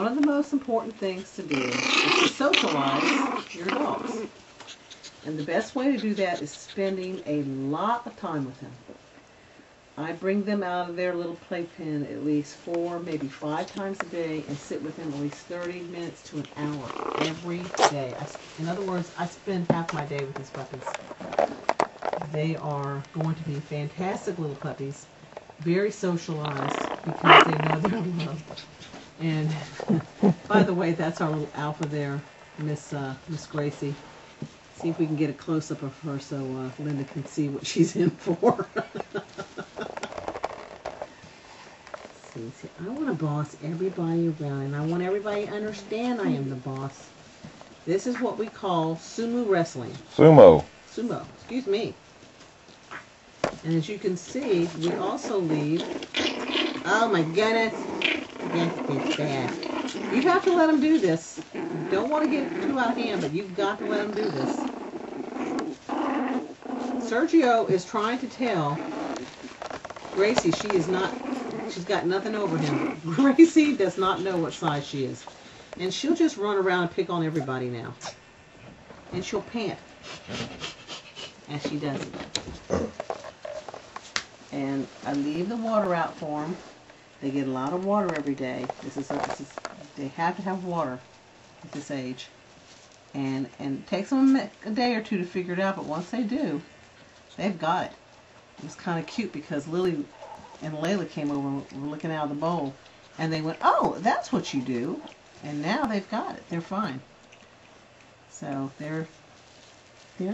one of the most important things to do is to socialize your dogs. And the best way to do that is spending a lot of time with them. I bring them out of their little playpen at least 4, maybe 5 times a day and sit with them at least 30 minutes to an hour every day. In other words, I spend half my day with these puppies. They are going to be fantastic little puppies, very socialized because they know they're loved. And by the way, that's our little alpha there, Miss Gracie. See if we can get a close-up of her so Linda can see what she's in for. See, I want to boss everybody around, and I want everybody to understand I am the boss. This is what we call sumo wrestling. Sumo. Sumo, excuse me. And as you can see, we also leave... Oh my goodness. Yes, bad. You have to let them do this. You don't want to get too out of hand, but you've got to let them do this. Sergio is trying to tell Gracie she's got nothing over him. Gracie does not know what size she is. And she'll just run around and pick on everybody now. And she'll pant as she does it. And I leave the water out for them. They get a lot of water every day. They have to have water at this age. And it takes them a day or two to figure it out, but once they do, they've got it. It was kind of cute because Lily and Layla came over and were looking out of the bowl, and they went, "Oh, that's what you do." And now they've got it. They're fine. So they're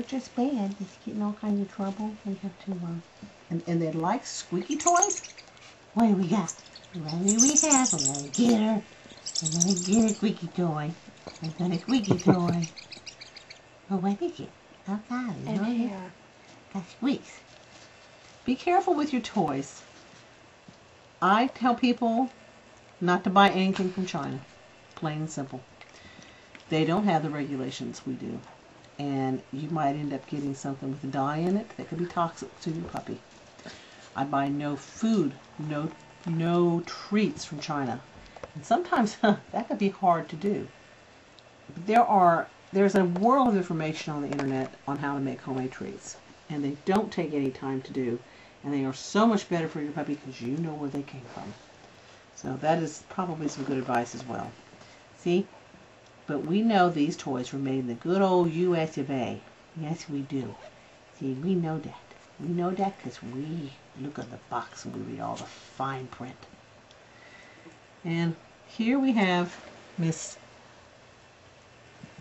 just bad. It's getting all kinds of trouble. We have to and they like squeaky toys. What do we got? What do we have? I'm gonna get her. I'm gonna get a squeaky toy. I got a squeaky toy. Oh, what is it? Outside, you know? Got squeaks. Be careful with your toys. I tell people not to buy anything from China. Plain and simple. They don't have the regulations we do. And you might end up getting something with a dye in it that could be toxic to your puppy. I buy no food, no treats from China. And sometimes that could be hard to do. There's a world of information on the internet on how to make homemade treats. And they don't take any time to do. And they are so much better for your puppy because you know where they came from. So that is probably some good advice as well. See? But we know these toys were made in the good old US of A. Yes, we do. See, we know that. We know that because we look at the box and we read all the fine print. And here we have Miss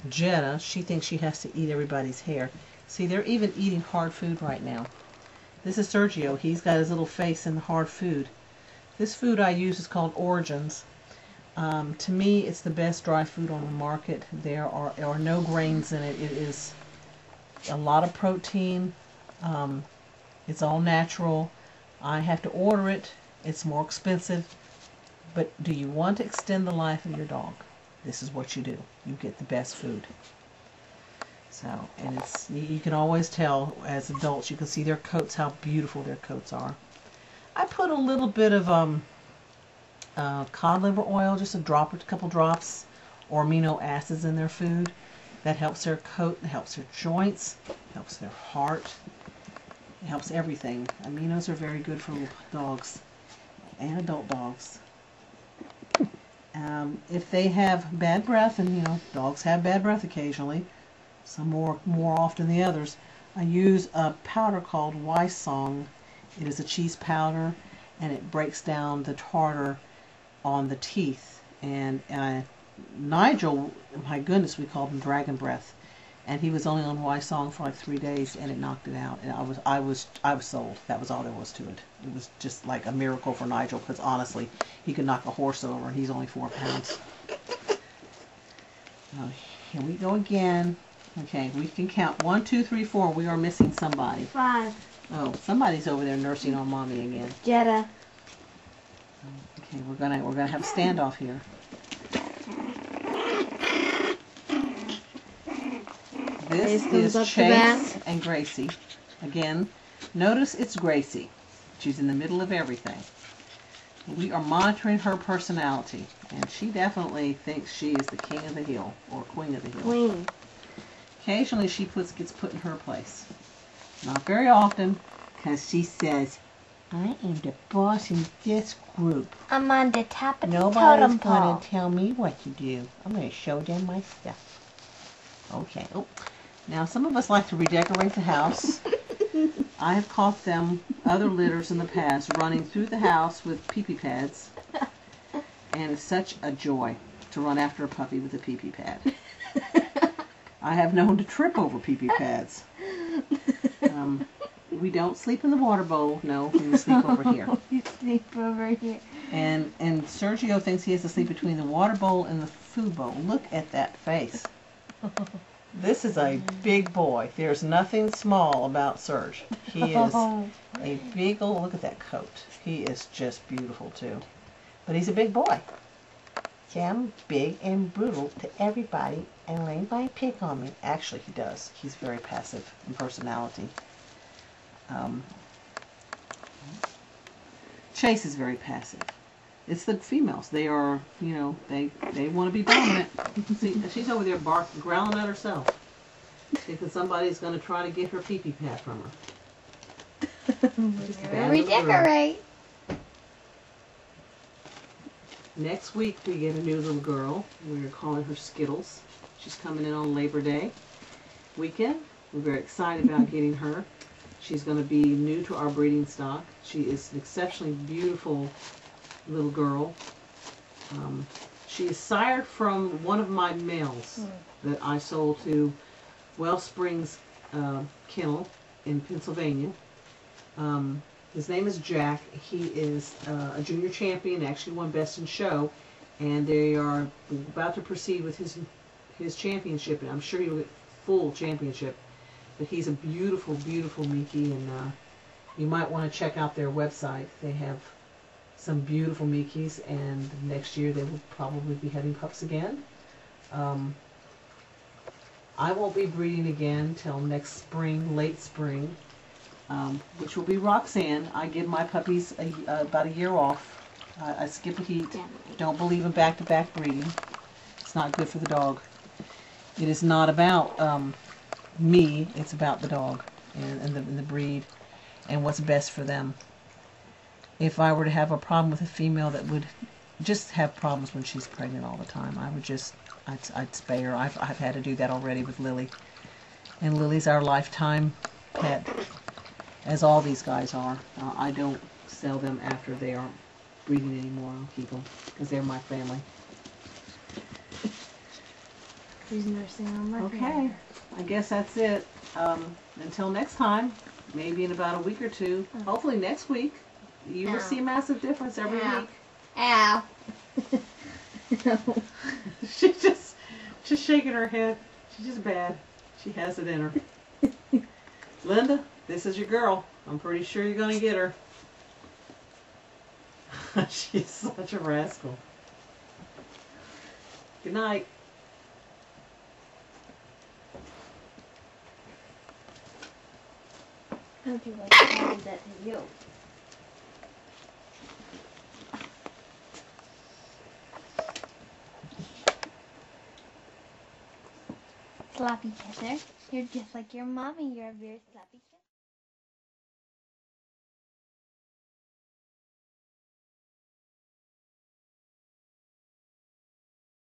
Jetta. She thinks she has to eat everybody's hair. See, they're even eating hard food right now. This is Sergio. He's got his little face in the hard food. This food I use is called Origins. To me, it's the best dry food on the market. There are no grains in it. It is a lot of protein. It's all natural. I have to order it. It's more expensive. But do you want to extend the life of your dog? This is what you do. You get the best food. So, and you can always tell as adults, you can see their coats, how beautiful their coats are. I put a little bit of cod liver oil, just a couple drops, or amino acids in their food. That helps their coat, it helps their joints, helps their heart, it helps everything. Aminos are very good for little dogs and adult dogs. If they have bad breath, and you know, dogs have bad breath occasionally, some more often than the others, I use a powder called Weissong. It is a cheese powder, and it breaks down the tartar on the teeth. And Nigel, my goodness, we called him Dragon Breath, and he was only on Weissong for like 3 days, and it knocked it out. And I was sold. That was all there was to it. It was just like a miracle for Nigel, because honestly, he could knock a horse over, and he's only 4 pounds. Oh, here we go again. Okay, we can count 1, 2, 3, 4. We are missing somebody. 5. Oh, somebody's over there nursing on mommy again. Jetta. Okay, we're gonna have a standoff here. This is Chase and Gracie. Again, notice it's Gracie. She's in the middle of everything. We are monitoring her personality, and she definitely thinks she is the king of the hill, or queen of the hill. Queen. Occasionally she gets put in her place. Not very often, because she says, I am the boss in this group. I'm on the top of the Nobody's totem going pole. to tell me what to do. I'm going to show them my stuff. Okay. Oh. Now, some of us like to redecorate the house. I have caught them, other litters in the past, running through the house with pee-pee pads. And it's such a joy to run after a puppy with a pee-pee pad. I have known to trip over pee-pee pads. We don't sleep in the water bowl. No, we sleep over here. You sleep over here. And Sergio thinks he has to sleep between the water bowl and the food bowl. Look at that face. This is a big boy. There's nothing small about Serge. He is a big old, look at that coat. He is just beautiful too. But he's a big boy. Yeah, I'm big and brutal to everybody and let anybody pick on me. Actually, he does. He's very passive in personality. Chase is very passive. It's the females. They are, you know, they want to be dominant. See, she's over there growling at herself because somebody's going to try to get her pee-pee pad from her. Redecorate. Next week we get a new little girl. We're calling her Skittles. She's coming in on Labor Day weekend. We're very excited about getting her. She's going to be new to our breeding stock. She is an exceptionally beautiful little girl. She is sired from one of my males that I sold to Wellsprings Kennel in Pennsylvania. His name is Jack. He is a junior champion, actually won Best in Show, and they are about to proceed with his championship, and I'm sure he'll get full championship. But he's a beautiful, beautiful Mickey, and you might want to check out their website. They have some beautiful Mickeys, and next year they will probably be having pups again. I won't be breeding again till next spring, late spring, which will be Roxanne. I give my puppies about a year off. I skip a heat. Don't believe in back-to-back breeding. It's not good for the dog. It is not about me. It's about the dog and the breed and what's best for them. If I were to have a problem with a female that would just have problems when she's pregnant all the time, I'd spay her. I've had to do that already with Lily. And Lily's our lifetime pet, as all these guys are. I don't sell them after they aren't breeding anymore. I'll keep them because they're my family. Who's nursing on my Okay, I guess that's it. Until next time, maybe in about a week or two, hopefully next week, you will see a massive difference every week. Ow. She's just shaking her head. She's just bad. She has it in her. Linda, this is your girl. I'm pretty sure you're going to get her. She's such a rascal. Good night. How do you like to do that to you? Sloppy kisser. You're just like your mommy. You're very